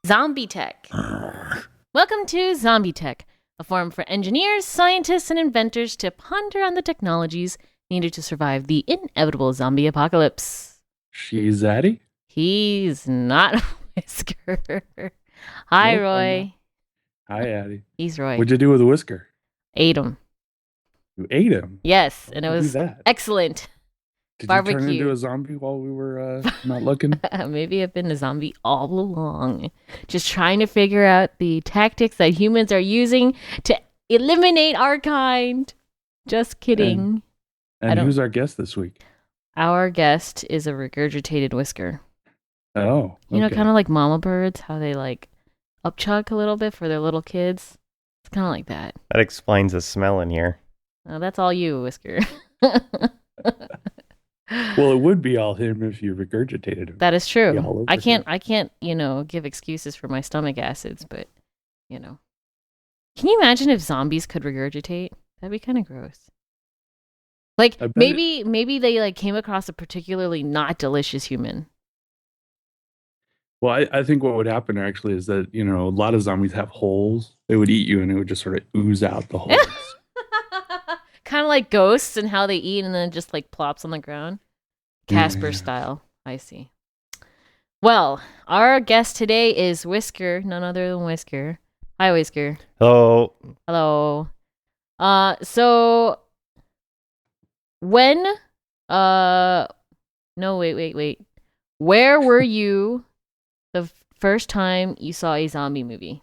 ZombieTech. Welcome to ZombieTech, a forum for engineers, scientists, and inventors to ponder on the technologies needed to survive the inevitable zombie apocalypse. She's Addie? He's not Whisker. Hi, Nope, Roy. Hi, Addie. He's Roy. What'd you do with the Whisker? Ate him. You ate him? Yes, and it How'd you was do that? excellent. Did Barbecue. you turn into a zombie while we were not looking? Maybe I've been a zombie all along. Just trying to figure out the tactics that humans are using to eliminate our kind. Just kidding. And who's our guest this week? Our guest is a regurgitated Whisker. Oh, You know, kind of like mama birds, how they like upchuck a little bit for their little kids. It's kind of like that. That explains the smell in here. That's all you, Whisker. Well, it would be all him if you regurgitated him. That is Be all true. over I can't, him. give excuses for my stomach acids, but, Can you imagine if zombies could regurgitate? That'd be kind of gross. Like, I bet maybe they, like, came across a particularly not delicious human. Well, I think what would happen actually is that, a lot of zombies have holes. They would eat you and it would just sort of ooze out the holes. Kind of like ghosts and how they eat and then it just, like, plops on the ground. Casper style. I see. Well, our guest today is Whisker, none other than Whisker. Hi, Whisker. Hello. Hello. So when no, wait. Where were you the first time you saw a zombie movie?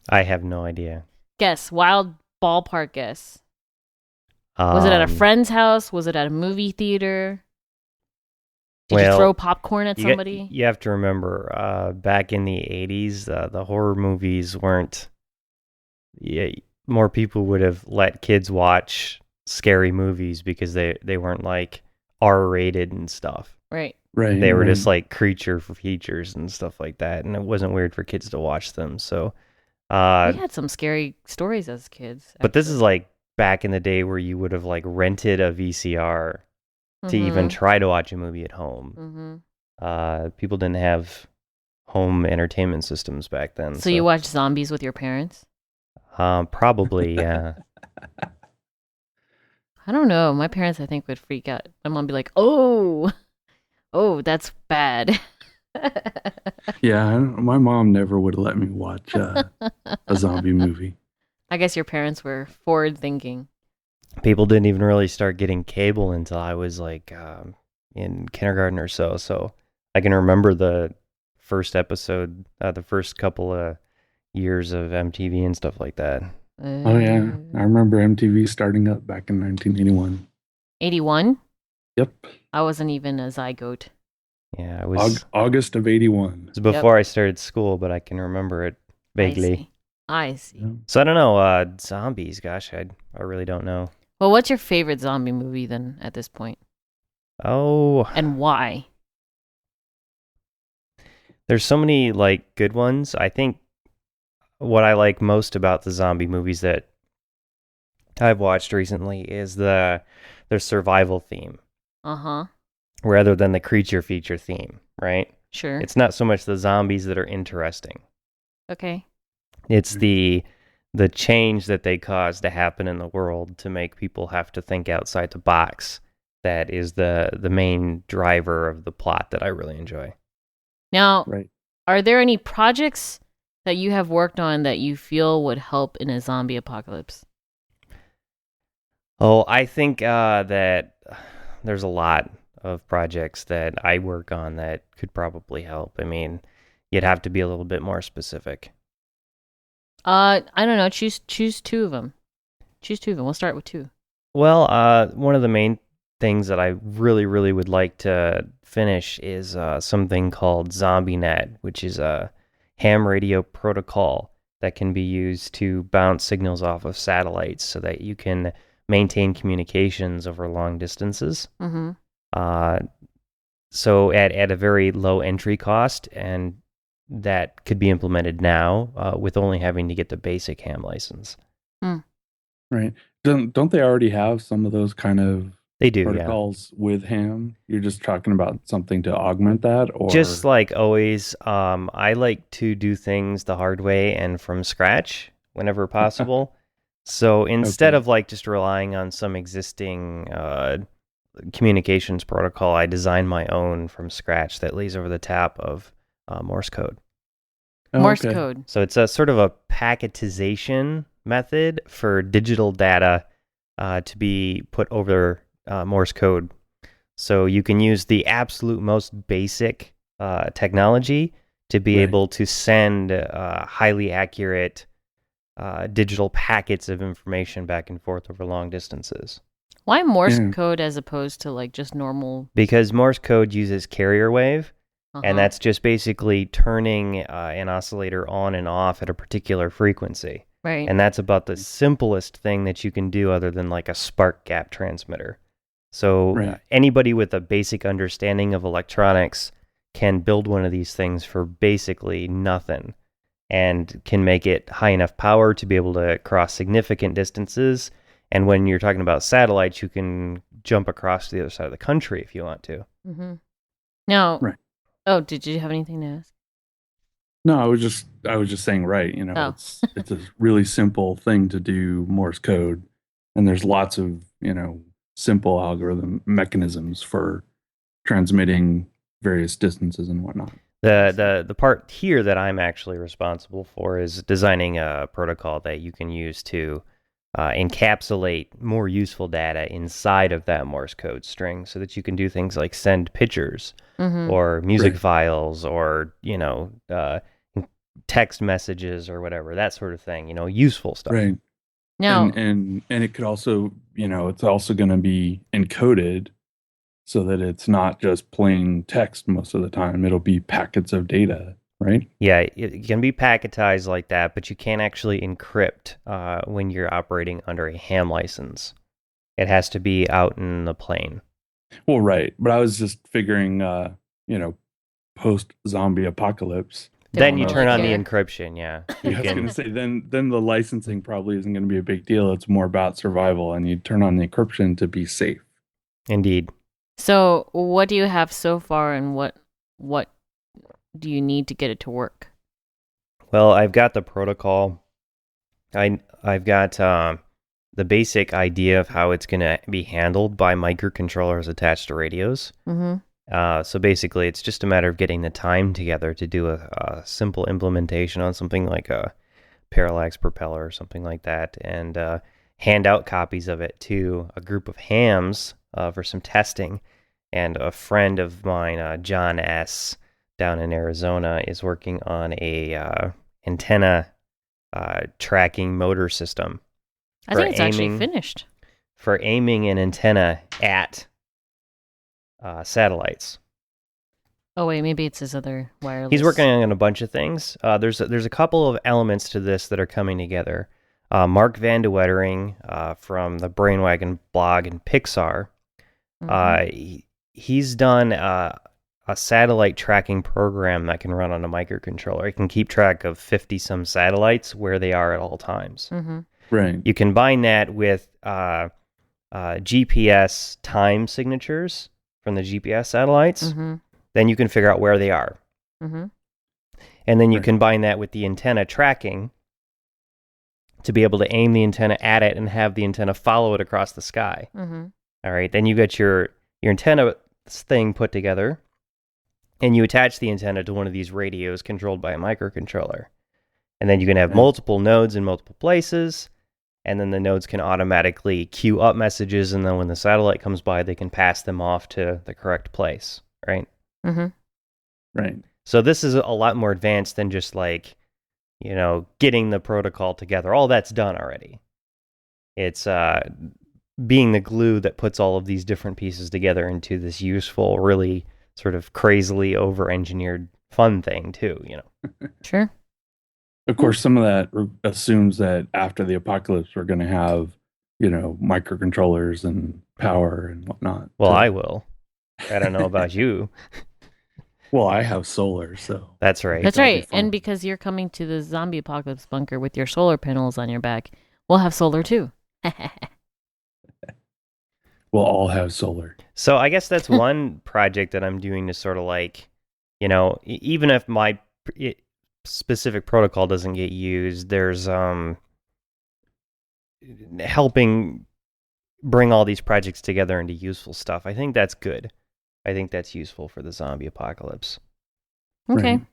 I have no idea. Guess. Wild ballpark guess. Was it at a friend's house? Was it at a movie theater? Did you throw popcorn at somebody? You have to remember, back in the 80s, the horror movies weren't... more people would have let kids watch scary movies because they weren't, like, R-rated and stuff. Right. They were just, like, creature features and stuff like that, and it wasn't weird for kids to watch them, so... we had some scary stories as kids. But this is, like, back in the day where you would have, like, rented a VCR to even try to watch a movie at home. People didn't have home entertainment systems back then. So you watched zombies with your parents? Probably, yeah. I don't know. My parents, I think, would freak out. My mom would be like, oh, that's bad. Yeah, my mom never would have let me watch a zombie movie. I guess your parents were forward thinking. People didn't even really start getting cable until I was like in kindergarten or so. So I can remember the first episode, the first couple of years of MTV and stuff like that. Oh yeah, I remember MTV starting up back in 1981. 81? Yep. I wasn't even a zygote. Yeah, it was August of 81. It was before I started school, but I can remember it vaguely. I see. Yeah. So I don't know, zombies, gosh, I really don't know. Well, what's your favorite zombie movie then at this point? Oh. And why? There's so many, like, good ones. I think what I like most about the zombie movies that I've watched recently is their survival theme. Uh-huh. Rather than the creature feature theme, right? Sure. It's not so much the zombies that are interesting. Okay. It's the change that they cause to happen in the world to make people have to think outside the box. That is the main driver of the plot that I really enjoy. Now, Right. Are there any projects that you have worked on that you feel would help in a zombie apocalypse? Oh, I think that there's a lot of projects that I work on that could probably help. I mean, you'd have to be a little bit more specific. I don't know. Choose two of them. Choose two of them. We'll start with two. Well, one of the main things that I really, really would like to finish is something called ZombieNet, which is a ham radio protocol that can be used to bounce signals off of satellites so that you can maintain communications over long distances. Mm-hmm. So at a very low entry cost, and that could be implemented now with only having to get the basic ham license. Right. Don't they already have some of those kind of They do, yeah. protocols with ham? You're just talking about something to augment that, or Just like always, I like to do things the hard way and from scratch whenever possible. So instead Okay. of like just relying on some existing communications protocol, I design my own from scratch that lays over the top of Morse code. Oh, Morse okay. code. So it's a sort of a packetization method for digital data to be put over Morse code. So you can use the absolute most basic technology to be Right. able to send highly accurate digital packets of information back and forth over long distances. Why Morse Yeah. code as opposed to like just normal? Because Morse code uses carrier wave, Uh-huh. and that's just basically turning an oscillator on and off at a particular frequency. right. And that's about the simplest thing that you can do other than like a spark gap transmitter. So Right. anybody with a basic understanding of electronics can build one of these things for basically nothing and can make it high enough power to be able to cross significant distances. And when you're talking about satellites, you can jump across to the other side of the country if you want to. Mm-hmm. Now, Right. oh, did you have anything to ask? No, I was just saying, right, Oh. it's a really simple thing to do Morse code, and there's lots of, simple algorithm mechanisms for transmitting various distances and whatnot. The part here that I'm actually responsible for is designing a protocol that you can use to encapsulate more useful data inside of that Morse code string so that you can do things like send pictures Mm-hmm. or music Right. files or, text messages or whatever, that sort of thing, useful stuff. Right. Now, And it could also, it's also going to be encoded so that it's not just plain text most of the time. It'll be packets of data, right? Yeah, it can be packetized like that, but you can't actually encrypt when you're operating under a ham license. It has to be out in the plane. Well, right. But I was just figuring, post zombie apocalypse. Then don't you really turn on the care. encryption, yeah. Yeah, You I was can, going to say, then the licensing probably isn't going to be a big deal. It's more about survival, and you turn on the encryption to be safe. indeed. so what do you have so far, and what do you need to get it to work? Well, I've got the protocol. I've got the basic idea of how it's going to be handled by microcontrollers attached to radios. Mm-hmm. So basically, it's just a matter of getting the time together to do a simple implementation on something like a parallax propeller or something like that, and hand out copies of it to a group of hams for some testing. And a friend of mine, John S., down in Arizona, is working on a antenna tracking motor system. I for think it's actually aiming- finished. for aiming an antenna at satellites. Oh wait, maybe it's his other wireless. He's working on a bunch of things. There's a couple of elements to this that are coming together. Mark Van de Wettering from the Brainwagon blog and Pixar, Mhm. he's done a satellite tracking program that can run on a microcontroller. It can keep track of 50-some satellites where they are at all times. Mhm. Right. You combine that with GPS time signatures from the GPS satellites, Mhm. then you can figure out where they are. Mhm. And then you Right. combine that with the antenna tracking to be able to aim the antenna at it and have the antenna follow it across the sky. Mhm. All right, then you got your antenna thing put together, and you attach the antenna to one of these radios controlled by a microcontroller. And then you can have Right. multiple nodes in multiple places, and then the nodes can automatically queue up messages, and then when the satellite comes by, they can pass them off to the correct place, right? Mhm. Right. So this is a lot more advanced than just like, getting the protocol together. All that's done already. It's being the glue that puts all of these different pieces together into this useful, really sort of crazily over-engineered fun thing too, Sure. Of course, some of that assumes that after the apocalypse, we're going to have, microcontrollers and power and whatnot. Well, So- I will. I don't know about you. Well, I have solar, so That's right. That's that'll be right. fun. And because you're coming to the zombie apocalypse bunker with your solar panels on your back, we'll have solar too. will all have solar. So I guess that's one project that I'm doing to sort of like, even if my specific protocol doesn't get used, there's helping bring all these projects together into useful stuff. I think that's good. I think that's useful for the zombie apocalypse. Okay. Right.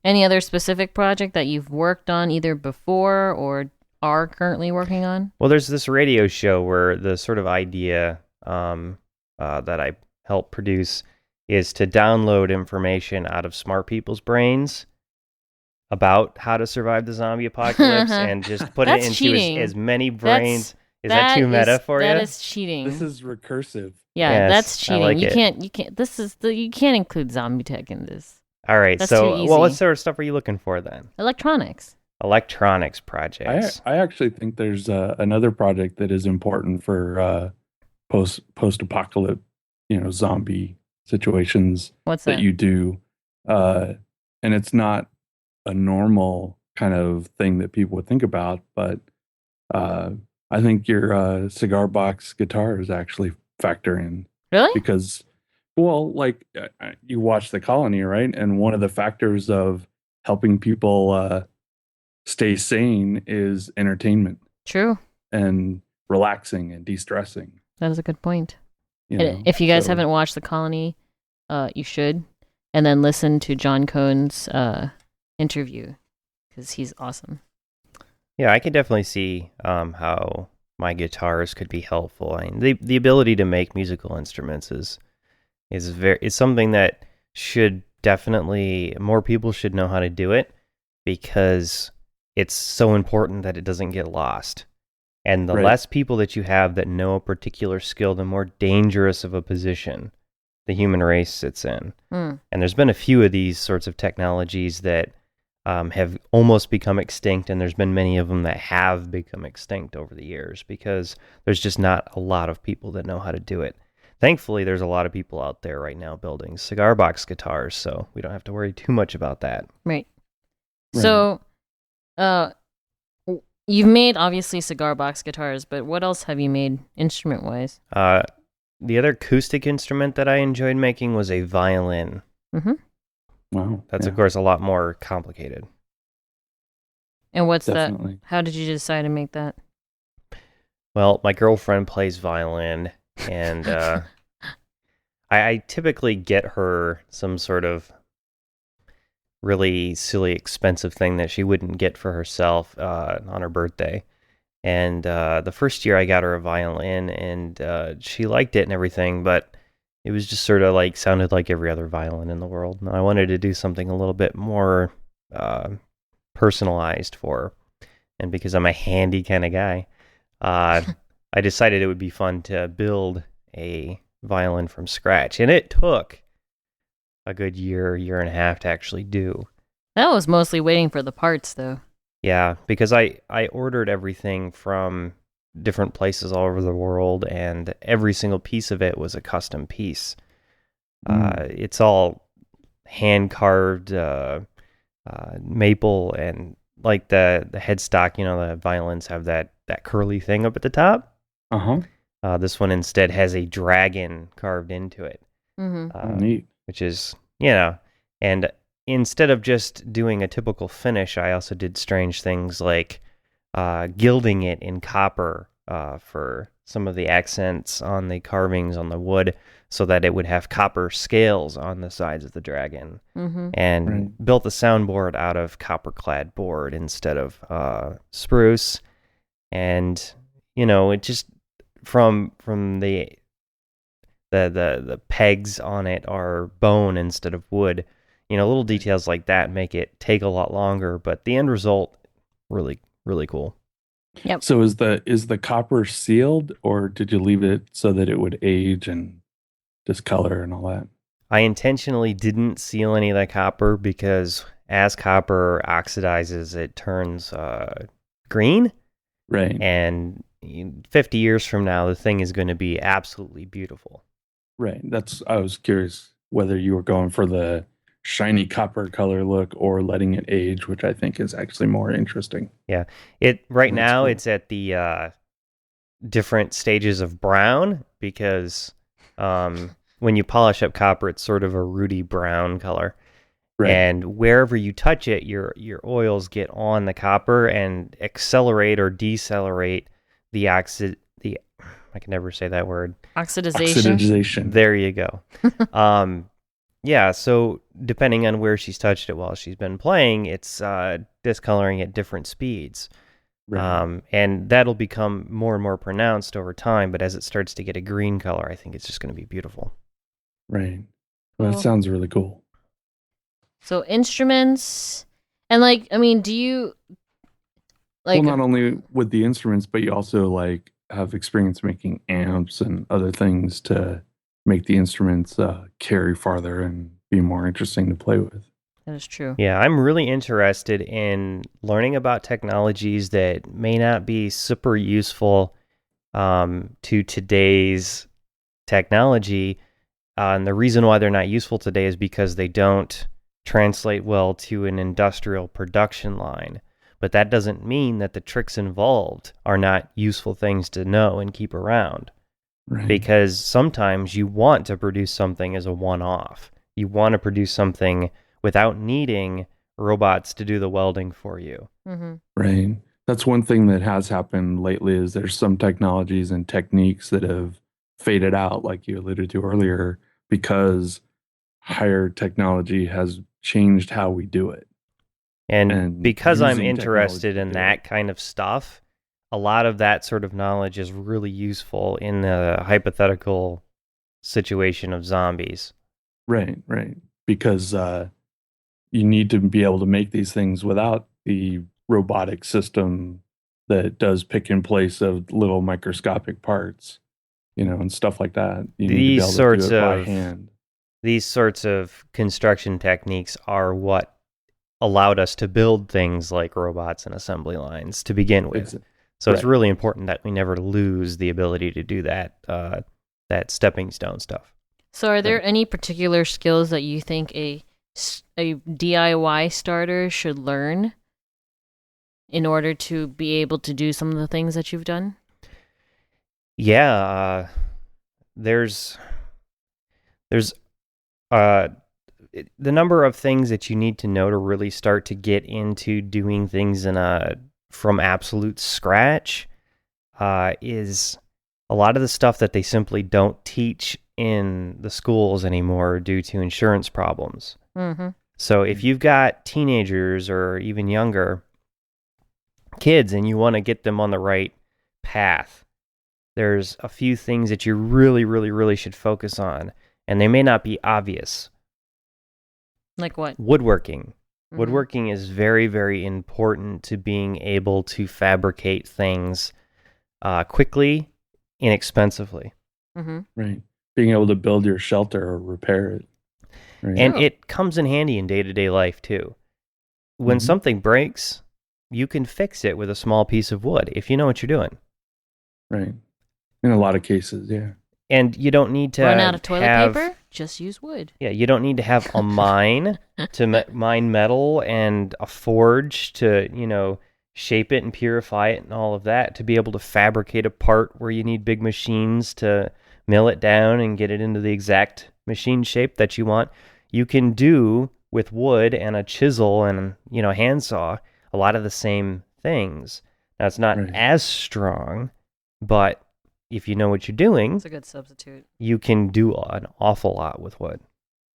Any other specific project that you've worked on either before or are currently working on? Well, there's this radio show where the sort of idea that I help produce is to download information out of smart people's brains about how to survive the zombie apocalypse and just put it That's into cheating. as many brains. Is That that too meta for you? That is cheating. This is recursive. Yeah, Yes, that's I cheating. like You it. can't. You can't include ZombieTech in this. All right. That's So, too easy. well, what sort of stuff are you looking for then? Electronics. Electronics projects. I actually think there's another project that is important for post apocalypse, zombie situations What's that that? you do, and it's not a normal kind of thing that people would think about, but I think your cigar box guitars actually factor in Really? because, well, like you watch The Colony, right? And one of the factors of helping people stay sane is entertainment True. and relaxing and de-stressing. That is a good point. You And know? if you guys So- haven't watched The Colony, you should, and then listen to John Cohn's interview because he's awesome. Yeah, I can definitely see how my guitars could be helpful. I mean, the ability to make musical instruments is something that should definitely more people should know how to do it because it's so important that it doesn't get lost. And the Right. less people that you have that know a particular skill, the more dangerous of a position the human race sits in. Mm. And there's been a few of these sorts of technologies that have almost become extinct, and there's been many of them that have become extinct over the years because there's just not a lot of people that know how to do it. Thankfully, there's a lot of people out there right now building cigar box guitars, so we don't have to worry too much about that. Right. Right. So, you've made obviously cigar box guitars, but what else have you made instrument-wise? The other acoustic instrument that I enjoyed making was a violin. Mm-hmm. Wow. That's, yeah, of course, a lot more complicated. And what's definitely. that? How did you decide to make that? Well, my girlfriend plays violin, and I typically get her some sort of really silly, expensive thing that she wouldn't get for herself on her birthday. And the first year I got her a violin, and she liked it and everything, but it was just sort of like sounded like every other violin in the world. And I wanted to do something a little bit more personalized for her. And because I'm a handy kind of guy, I decided it would be fun to build a violin from scratch. And it took a good year and a half to actually do. That was mostly waiting for the parts, though. Yeah, because I ordered everything from different places all over the world, and every single piece of it was a custom piece. It's all hand-carved maple, and like the headstock, the violins have that curly thing up at the top. Uh-huh. This one instead has a dragon carved into it. Mm-hmm. Neat. Which is, and instead of just doing a typical finish, I also did strange things like gilding it in copper for some of the accents on the carvings on the wood so that it would have copper scales on the sides of the dragon. Mm-hmm. And Right. built the soundboard out of copper-clad board instead of spruce. And, it just, from the pegs on it are bone instead of wood. Little details like that make it take a lot longer, but the end result, really, really cool. Yep. So is the copper sealed, or did you leave it so that it would age and discolor and all that? I intentionally didn't seal any of that copper because as copper oxidizes, it turns green. Right. And 50 years from now, the thing is going to be absolutely beautiful. Right. I was curious whether you were going for the shiny copper color look or letting it age, which I think is actually more interesting. Right That's now cool. it's at the different stages of brown because when you polish up copper, it's sort of a ruddy brown color. Right. And wherever you touch it, your oils get on the copper and accelerate or decelerate the I can never say that word. Oxidization. There you go. Yeah, so depending on where she's touched it while she's been playing, it's discoloring at different speeds. Right. And that'll become more and more pronounced over time, but as it starts to get a green color, I think it's just going to be beautiful. Right. Well, Cool. that sounds really cool. So instruments, and like, I mean, do you like? Well, not only with the instruments, but you also like have experience making amps and other things to make the instruments carry farther and be more interesting to play with. That is true. Yeah, I'm really interested in learning about technologies that may not be super useful to today's technology. And the reason why they're not useful today is because they don't translate well to an industrial production line. But that doesn't mean that the tricks involved are not useful things to know and keep around. Right. Because sometimes you want to produce something as a one-off. You want to produce something without needing robots to do the welding for you. Mm-hmm. Right. That's one thing that has happened lately is there's some technologies and techniques that have faded out, like you alluded to earlier, because higher technology has changed how we do it. And because I'm using interested technology in to do that it. kind of stuff, a lot of that sort of knowledge is really useful in the hypothetical situation of zombies. Right, right. Because you need to be able to make these things without the robotic system that does pick in place of little microscopic parts, and stuff like that. You need to be able to do it by hand. These sorts of construction techniques are what allowed us to build things like robots and assembly lines to begin with. So it's right. really important that we never lose the ability to do that stepping stone stuff. So are there any particular skills that you think a DIY starter should learn in order to be able to do some of the things that you've done? Yeah, there's the number of things that you need to know to really start to get into doing things from absolute scratch is a lot of the stuff that they simply don't teach in the schools anymore due to insurance problems. Mm-hmm. So if you've got teenagers or even younger kids and you want to get them on the right path, there's a few things that you really, really, really should focus on, and they may not be obvious. Like what? Woodworking. Mm-hmm. Woodworking is very, very important to being able to fabricate things quickly, inexpensively. Mm-hmm. Right. Being able to build your shelter or repair it. Right. And it comes in handy in day-to-day life, too. When something breaks, you can fix it with a small piece of wood if you know what you're doing. Right. In a lot of cases, yeah. And you don't need to run out of toilet paper? Just use wood. Yeah, you don't need to have a mine to mine metal and a forge to, shape it and purify it and all of that to be able to fabricate a part where you need big machines to mill it down and get it into the exact machine shape that you want. You can do with wood and a chisel and, a handsaw a lot of the same things. Now, it's not as strong, but if you know what you're doing, it's a good substitute. You can do an awful lot with wood.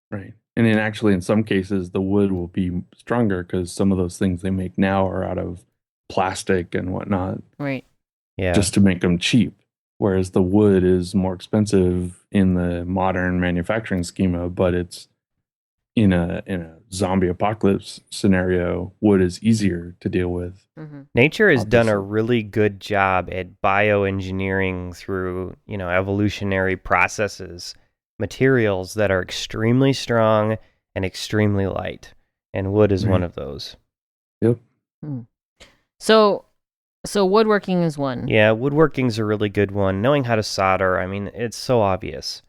Right. And then actually, in some cases, the wood will be stronger because some of those things they make now are out of plastic and whatnot. Right. Yeah. Just to make them cheap. Whereas the wood is more expensive in the modern manufacturing schema, but it's in a zombie apocalypse scenario, wood is easier to deal with. Mm-hmm. Nature has done a really good job at bioengineering through, evolutionary processes, materials that are extremely strong and extremely light. And wood is one of those. Yep. So woodworking is one. Yeah, woodworking's a really good one. Knowing how to solder, it's so obvious.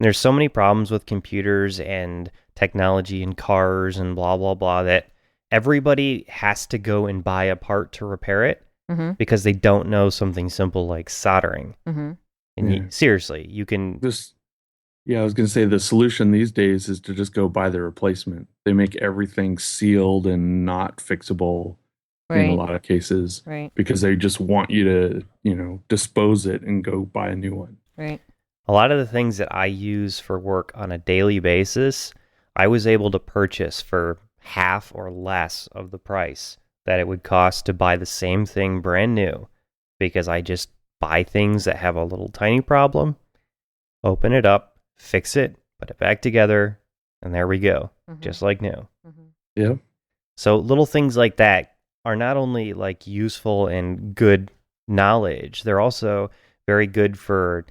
There's so many problems with computers and technology and cars and blah, blah, blah that everybody has to go and buy a part to repair it because they don't know something simple like soldering. Mm-hmm. And Yeah. seriously, you can. I was going to say the solution these days is to just go buy the replacement. They make everything sealed and not fixable in a Right. lot of cases Right. because they just want you to, dispose it and go buy a new one. Right. A lot of the things that I use for work on a daily basis, I was able to purchase for half or less of the price that it would cost to buy the same thing brand new, because I just buy things that have a little tiny problem, open it up, fix it, put it back together, and there we go, just like new. Yeah. So little things like that are not only like useful and good knowledge, they're also very good for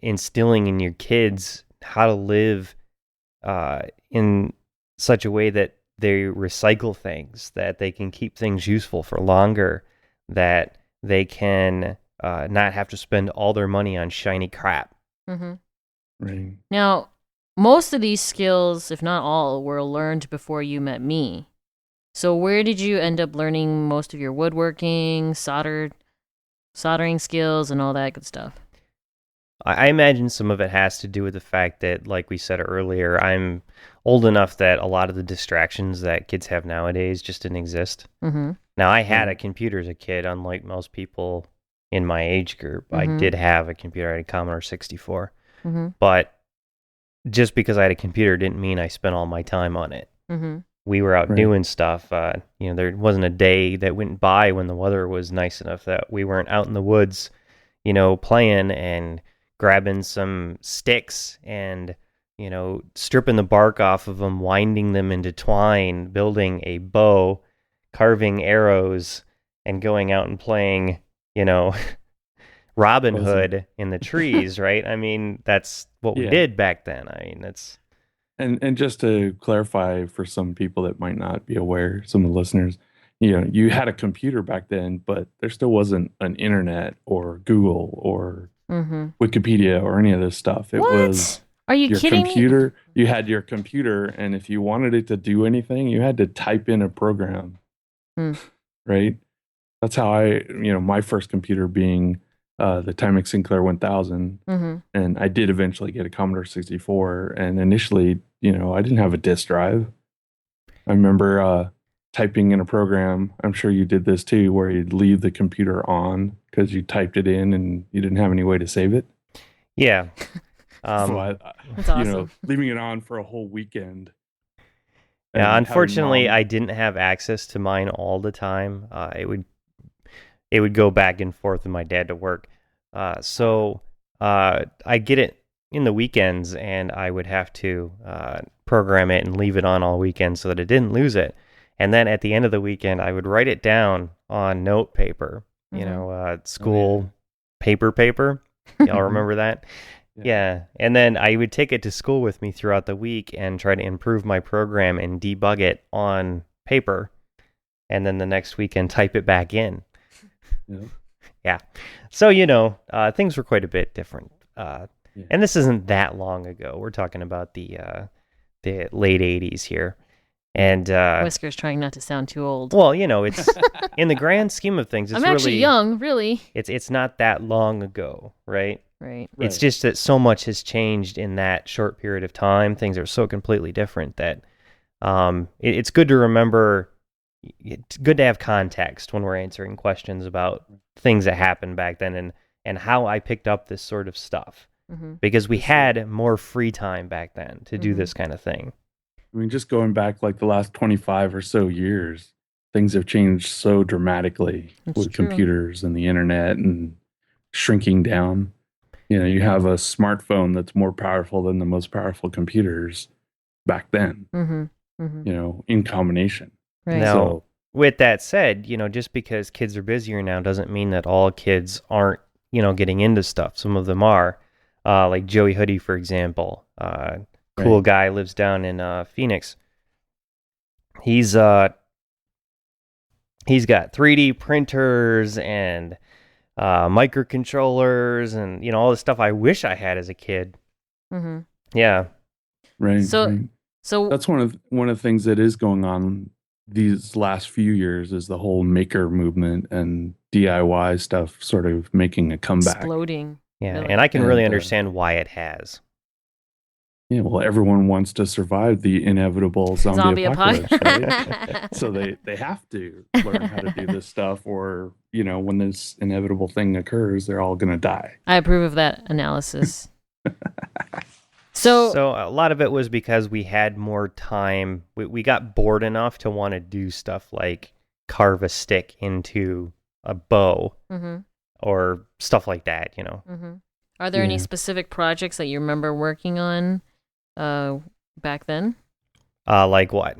instilling in your kids how to live in such a way that they recycle things, that they can keep things useful for longer, that they can not have to spend all their money on shiny crap. Right. Now, most of these skills, if not all, were learned before you met me. So where did you end up learning most of your woodworking, soldering skills, and all that good stuff? I imagine some of it has to do with the fact that, like we said earlier, I'm old enough that a lot of the distractions that kids have nowadays just didn't exist. Now, I had a computer as a kid, unlike most people in my age group. I did have a computer. I had a Commodore 64. But just because I had a computer didn't mean I spent all my time on it. We were out doing stuff. There wasn't a day that went by when the weather was nice enough that we weren't out in the woods, playing and grabbing some sticks and, stripping the bark off of them, winding them into twine, building a bow, carving arrows, and going out and playing, Robin Hood in the trees, right? I mean, that's what we did back then. I mean, that's... And just to clarify for some people that might not be aware, some of the listeners, you had a computer back then, but there still wasn't an internet or Google or Wikipedia or any of this stuff. It was... Are you your kidding computer, me? You had your computer, and if you wanted it to do anything, you had to type in a program, right? That's how my first computer being the Tymkrs Sinclair 1000, and I did eventually get a Commodore 64, and initially, I didn't have a disk drive. I remember typing in a program, I'm sure you did this too, where you'd leave the computer on because you typed it in and you didn't have any way to save it. Yeah. So That's awesome. Leaving it on for a whole weekend. Yeah, unfortunately, I didn't have access to mine all the time. It would go back and forth with my dad to work. So I'd get it in the weekends, and I would have to program it and leave it on all weekend so that it didn't lose it. And then at the end of the weekend, I would write it down on note paper, school paper. Y'all remember that? Yeah. And then I would take it to school with me throughout the week and try to improve my program and debug it on paper. And then the next weekend, type it back in. Yeah. So, things were quite a bit different. And this isn't that long ago. We're talking about the late 80s here. And Whisker's trying not to sound too old. Well, it's in the grand scheme of things, I'm actually young, really. It's not that long ago, right? Right. It's just that so much has changed in that short period of time. Things are so completely different that it's good to remember. It's good to have context when we're answering questions about things that happened back then and how I picked up this sort of stuff. Because we had more free time back then to do this kind of thing. I mean, just going back like the last 25 or so years, things have changed so dramatically with computers and the internet and shrinking down. You have a smartphone that's more powerful than the most powerful computers back then, in combination. Right. Now, with that said, just because kids are busier now doesn't mean that all kids aren't, getting into stuff. Some of them are, like Joey Hoodie, for example. Cool guy, lives down in Phoenix. He's got 3D printers and microcontrollers and all the stuff I wish I had as a kid. Yeah. Right. So that's one of the things that is going on these last few years is the whole maker movement and DIY stuff sort of making a comeback. Exploding. Yeah, Really? and I can really And, understand why it has. Yeah, well, everyone wants to survive the inevitable zombie apocalypse, right? apocalypse. So they have to learn how to do this stuff, or when this inevitable thing occurs, they're all gonna die. I approve of that analysis. So a lot of it was because we had more time. We got bored enough to want to do stuff like carve a stick into a bow mhm, or stuff like that, mhm. Are there any Yeah. specific projects that you remember working on back then? Like what?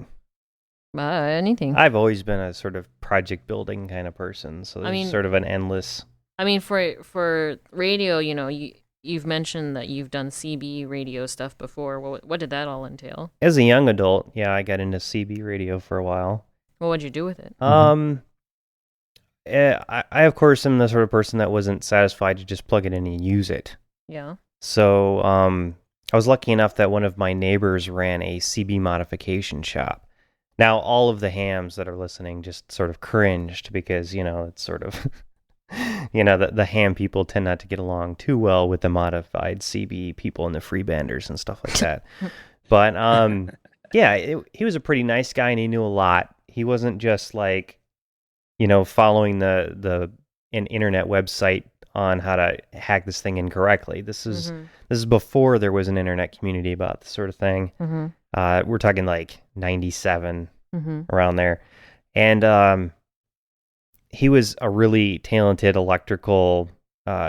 Anything. I've always been a sort of project building kind of person, so there's mean- sort of an endless. I mean, for radio, you've mentioned that you've done CB radio stuff before. What did that all entail? As a young adult, yeah, I got into CB radio for a while. What would you do with it? I of course am the sort of person that wasn't satisfied to just plug it in and use it. Yeah. So I was lucky enough that one of my neighbors ran a CB modification shop. Now all of the hams that are listening just sort of cringed because it's sort of the ham people tend not to get along too well with the modified CB people and the freebanders and stuff like that. But yeah, he was a pretty nice guy and he knew a lot. He wasn't just like following an internet website on how to hack this thing incorrectly. This is before there was an internet community about this sort of thing. Mm-hmm. We're talking like 97, Mm-hmm. around there. And he was a really talented electrical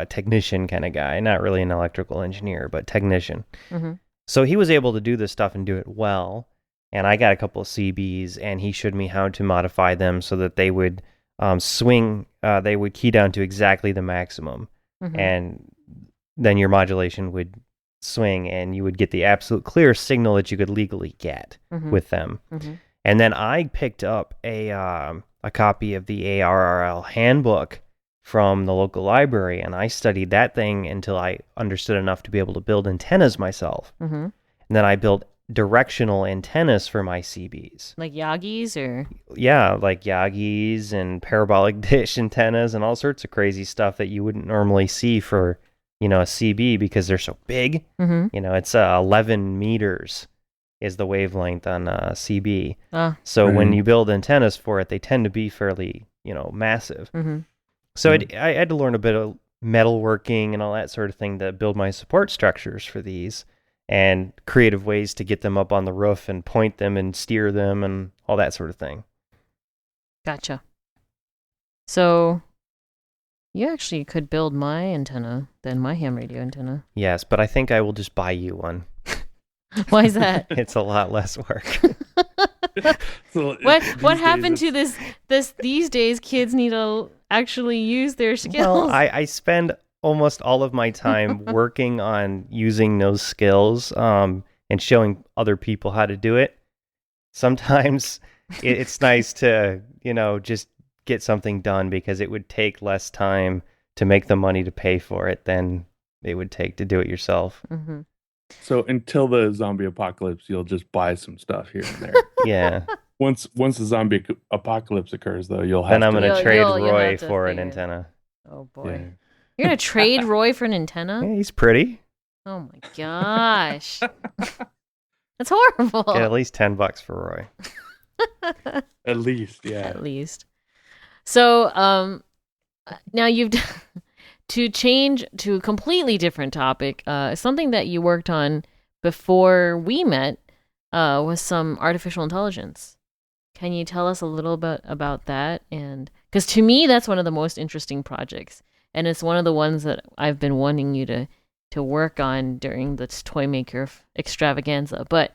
technician kind of guy. Not really an electrical engineer, but technician. Mm-hmm. So he was able to do this stuff and do it well. And I got a couple of CBs, and he showed me how to modify them so that they would swing, they would key down to exactly the maximum. Mm-hmm. And then your modulation would swing, and you would get the absolute clear signal that you could legally get Mm-hmm. with them. Mm-hmm. And then I picked up a copy of the ARRL handbook from the local library, and I studied that thing until I understood enough to be able to build antennas myself. Mm-hmm. And then I built directional antennas for my CBs. Like Yagis or? Yeah, like Yagis and parabolic dish antennas and all sorts of crazy stuff that you wouldn't normally see for, a CB because they're so big. Mm-hmm. It's 11 meters is the wavelength on CB. So Right. when you build antennas for it, they tend to be fairly, massive. Mm-hmm. So I had to learn a bit of metalworking and all that sort of thing to build my support structures for these and creative ways to get them up on the roof and point them and steer them and all that sort of thing. Gotcha. So you actually could build my antenna, then my ham radio antenna. Yes, but I think I will just buy you one. Why is that? It's a lot less work. So What happened to this these days kids need to actually use their skills? Well, I spend almost all of my time working on using those skills and showing other people how to do it. Sometimes it's nice to, just get something done because it would take less time to make the money to pay for it than it would take to do it yourself. Mm-hmm. So until the zombie apocalypse, you'll just buy some stuff here and there. Yeah. Once the zombie apocalypse occurs, though, you'll have Then I'm to. going to trade you'll Roy have to for an figure it. antenna. Oh boy. Yeah. You're going to trade Roy for an antenna? Yeah, he's pretty. Oh my gosh. That's horrible. Get at least $10 for Roy. At least, yeah. At least. So, now you've to change to a completely different topic. Something that you worked on before we met was some artificial intelligence. Can you tell us a little bit about that? And because to me, that's one of the most interesting projects, and it's one of the ones that I've been wanting you to work on during this toy maker extravaganza, but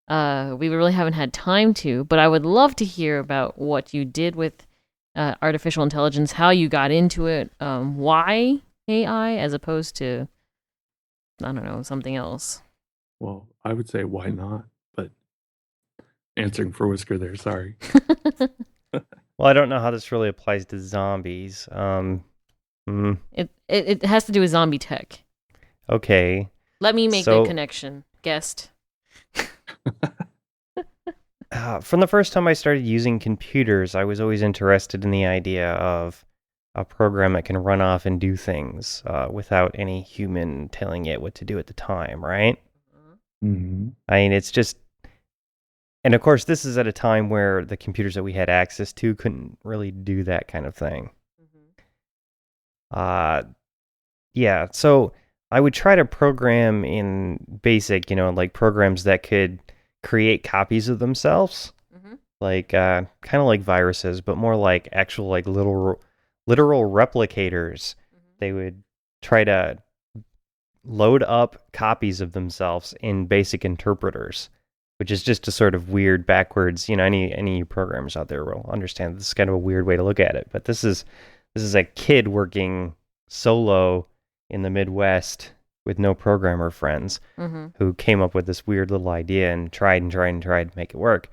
we really haven't had time to. But I would love to hear about what you did with artificial intelligence, how you got into it, why AI as opposed to, I don't know, something else. Well, I would say why not, but answering for Whisker there, sorry. Well, I don't know how this really applies to zombies. It has to do with ZombieTech. Okay. Let me make So- the connection. Guest. From the first time I started using computers, I was always interested in the idea of a program that can run off and do things without any human telling it what to do at the time, right? Mm-hmm. I mean, it's just, and of course, this is at a time where the computers that we had access to couldn't really do that kind of thing. Yeah, so I would try to program in BASIC, like programs that could create copies of themselves, like kind of like viruses, but more like actual like literal replicators. They would try to load up copies of themselves in BASIC interpreters, which is just a sort of weird backwards. Any programmers out there will understand this is kind of a weird way to look at it. But this is a kid working solo in the Midwest with no programmer friends who came up with this weird little idea and tried to make it work.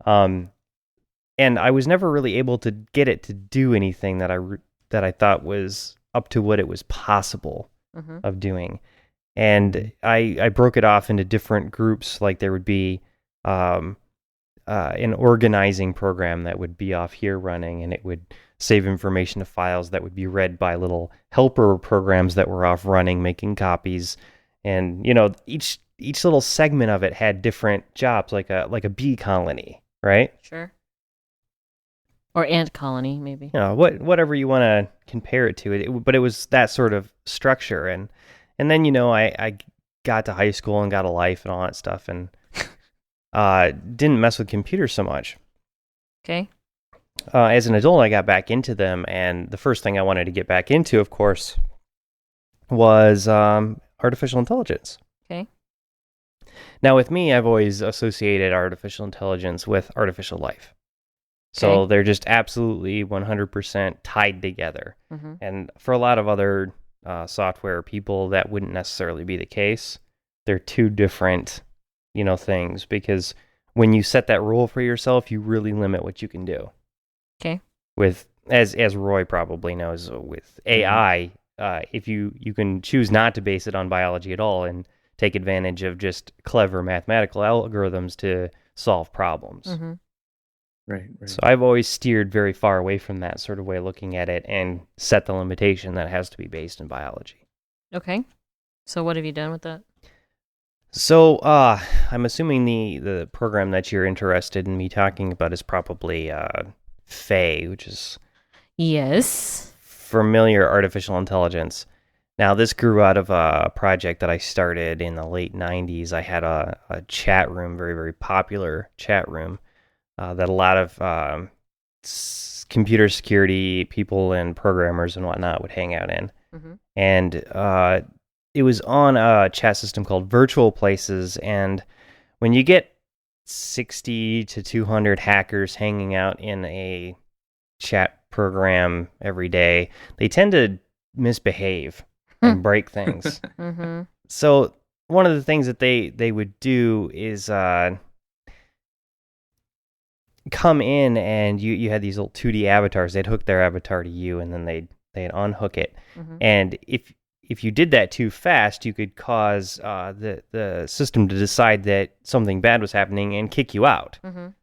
And I was never really able to get it to do anything that I thought was up to what it was possible of doing. And I broke it off into different groups. Like there would be an organizing program that would be off here running, and it would save information to files that would be read by little helper programs that were off running, making copies. And each little segment of it had different jobs, like a bee colony, right? Sure. Or ant colony, maybe. Whatever you want to compare it to. But it was that sort of structure. And then, I got to high school and got a life and all that stuff, and didn't mess with computers so much. Okay. As an adult, I got back into them, and the first thing I wanted to get back into, of course, was artificial intelligence. Okay. Now, with me, I've always associated artificial intelligence with artificial life. So they're just absolutely 100% tied together. And for a lot of other software people, that wouldn't necessarily be the case. They're two different, things, because when you set that rule for yourself, you really limit what you can do. Okay. With, as Roy probably knows, with AI, if you can choose not to base it on biology at all and take advantage of just clever mathematical algorithms to solve problems. Right. So I've always steered very far away from that sort of way of looking at it and set the limitation that it has to be based in biology. Okay. So what have you done with that? So I'm assuming the program that you're interested in me talking about is probably FAE, which is Yes. familiar artificial intelligence. Now, this grew out of a project that I started in the late 90s. I had a chat room, very, very popular chat room, that a lot of computer security people and programmers and whatnot would hang out in. And it was on a chat system called Virtual Places. And when you get 60 to 200 hackers hanging out in a chat program every day, they tend to misbehave and break things. So one of the things that they would do is come in, and you had these little 2D avatars. They'd hook their avatar to you, and then they'd unhook it. And if you did that too fast, you could cause the system to decide that something bad was happening and kick you out.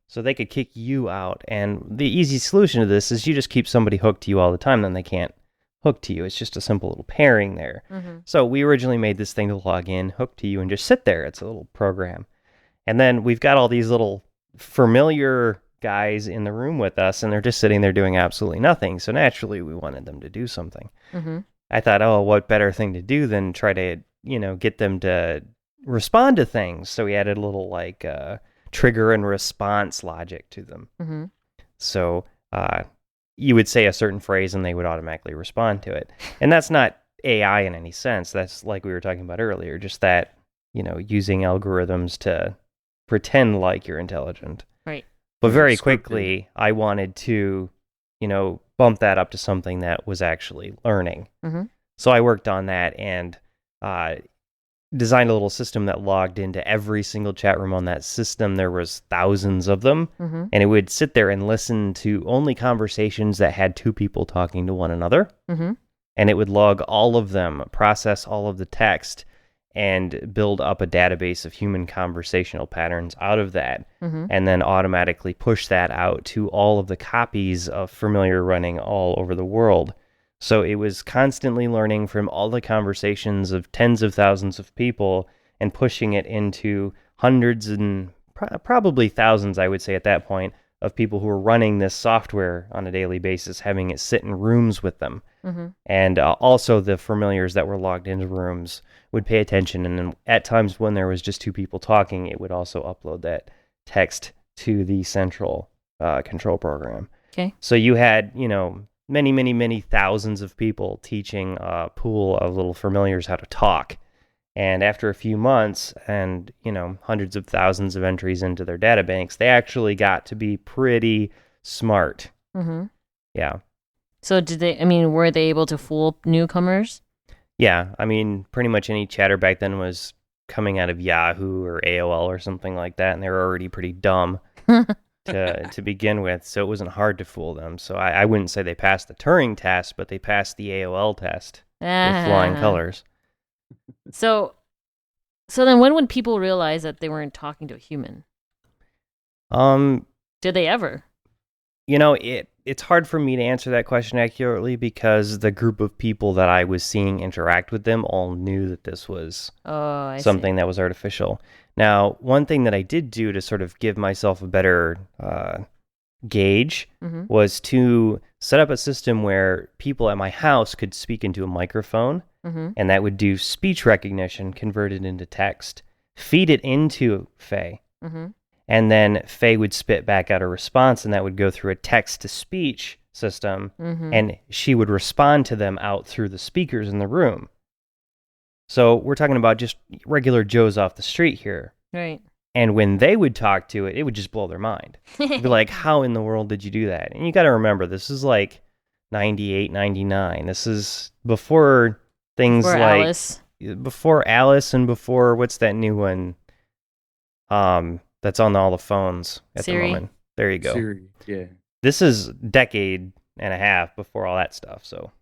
So they could kick you out. And the easy solution to this is you just keep somebody hooked to you all the time, then they can't hook to you. It's just a simple little pairing there. So we originally made this thing to log in, hook to you, and just sit there. It's a little program. And then we've got all these little familiar guys in the room with us, and they're just sitting there doing absolutely nothing. So naturally, we wanted them to do something. I thought, oh, what better thing to do than try to, get them to respond to things. So we added a little like trigger and response logic to them. So you would say a certain phrase and they would automatically respond to it. And that's not AI in any sense. That's like we were talking about earlier, just that, using algorithms to pretend like you're intelligent. Right. But very quickly, I wanted to, bump that up to something that was actually learning. So I worked on that and designed a little system that logged into every single chat room on that system. There was thousands of them, and it would sit there and listen to only conversations that had two people talking to one another. And it would log all of them, process all of the text, and build up a database of human conversational patterns out of that, and then automatically push that out to all of the copies of Familiar running all over the world. So it was constantly learning from all the conversations of tens of thousands of people and pushing it into hundreds and probably thousands, I would say at that point, of people who were running this software on a daily basis, having it sit in rooms with them. Mm-hmm. And also the familiars that were logged into rooms would pay attention. And then at times when there was just two people talking, it would also upload that text to the central control program. Okay. So you had, many, many, many thousands of people teaching a pool of little familiars how to talk. And after a few months and, hundreds of thousands of entries into their data banks, they actually got to be pretty smart. Mm-hmm. Yeah. So were they able to fool newcomers? Yeah. Pretty much any chatter back then was coming out of Yahoo or AOL or something like that, and they were already pretty dumb to begin with, so it wasn't hard to fool them. So I wouldn't say they passed the Turing test, but they passed the AOL test with flying colors. So then when would people realize that they weren't talking to a human? Did they ever? It's hard for me to answer that question accurately because the group of people that I was seeing interact with them all knew that this was something that was artificial. Now, one thing that I did do to sort of give myself a better gauge was to set up a system where people at my house could speak into a microphone, and that would do speech recognition, convert it into text, feed it into Faye, and then Faye would spit back out a response, and that would go through a text-to-speech system, and she would respond to them out through the speakers in the room. So we're talking about just regular Joes off the street here. Right. And when they would talk to it, it would just blow their mind. It'd be like, how in the world did you do that? And you got to remember, this is like 98, 99. This is before things before like... Alice. Before Alice and before, what's that new one? That's on all the phones at Siri. the moment. There you go. Siri, yeah. This is a decade and a half before all that stuff. So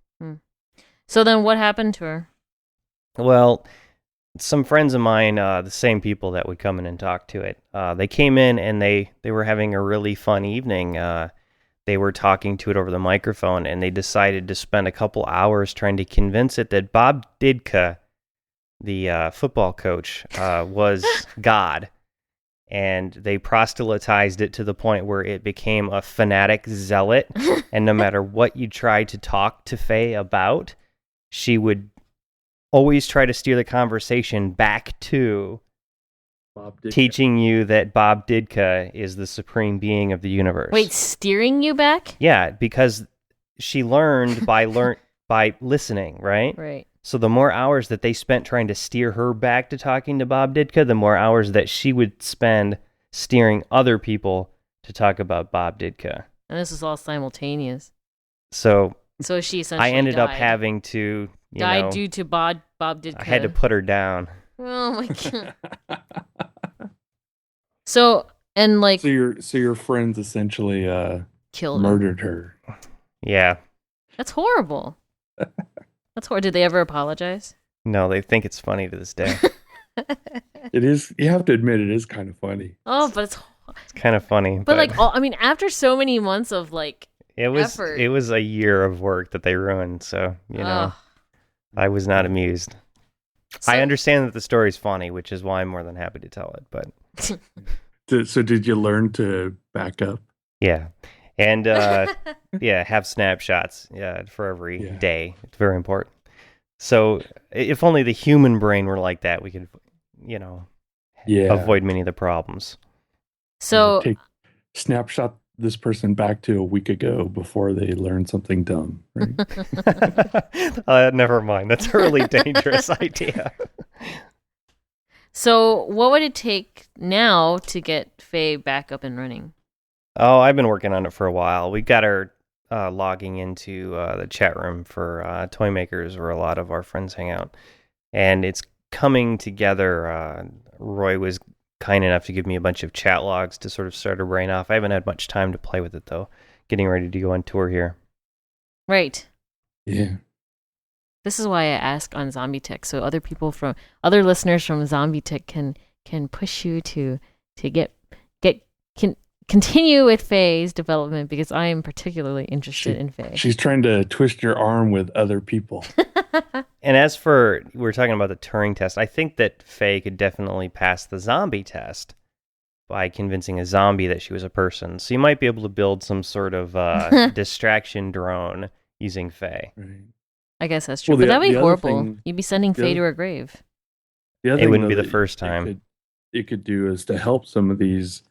then what happened to her? Well, some friends of mine, the same people that would come in and talk to it, they came in and they were having a really fun evening. They were talking to it over the microphone, and they decided to spend a couple hours trying to convince it that Bob Didka, the football coach, was God. And they proselytized it to the point where it became a fanatic zealot. And no matter what you tried to talk to Faye about, she would always try to steer the conversation back to Bob Didka. teaching you that Bob Didka is the supreme being of the universe. Wait, steering you back? Yeah, because she learned by listening, right? Right. So the more hours that they spent trying to steer her back to talking to Bob Didka, the more hours that she would spend steering other people to talk about Bob Didka. And this was all simultaneous. So she essentially I ended up died. having to, died due to Bob Didka. I had to put her down. Oh my god. So your friends essentially killed her. murdered her. Yeah. That's horrible. That's horrible. Did they ever apologize? No, they think it's funny to this day. It is. You have to admit, it is kind of funny. Oh, but it's kind of funny. But after so many months of effort. It was a year of work that they ruined. So I was not amused. So, I understand that the story's funny, which is why I'm more than happy to tell it. But So did you learn to back up? yeah, and have snapshots for every day. It's very important. So if only the human brain were like that, we could, avoid many of the problems. So snapshot this person back to a week ago before they learned something dumb. Right? Never mind. That's a really dangerous idea. So what would it take now to get Faye back up and running? Oh, I've been working on it for a while. We got her logging into the chat room for tymkrs, where a lot of our friends hang out. And it's coming together. Roy was kind enough to give me a bunch of chat logs to sort of start her brain off. I haven't had much time to play with it, though. Getting ready to go on tour here. Right. Yeah. This is why I ask on ZombieTech, so other listeners from ZombieTech can push you to continue with Faye's development because I am particularly interested in Faye. She's trying to twist your arm with other people. And as for, we're talking about the Turing test, I think that Faye could definitely pass the zombie test by convincing a zombie that she was a person. So you might be able to build some sort of distraction drone using Faye. Right. I guess that's true. Well, but that'd be the other horrible. thing- You'd be sending the Faye other- to her grave. The other It thing, wouldn't be though, the that first time. it could do is to help some of these,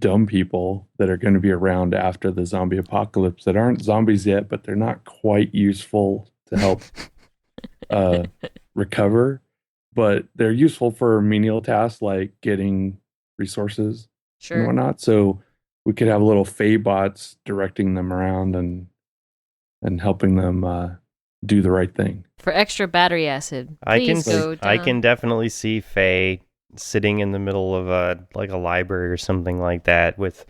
dumb people that are going to be around after the zombie apocalypse that aren't zombies yet, but they're not quite useful to help recover. But they're useful for menial tasks like getting resources and Sure. whatnot. So we could have little Fey bots directing them around and helping them do the right thing. For extra battery acid. I can Please go I down. can definitely see Faye sitting in the middle of a library or something like that with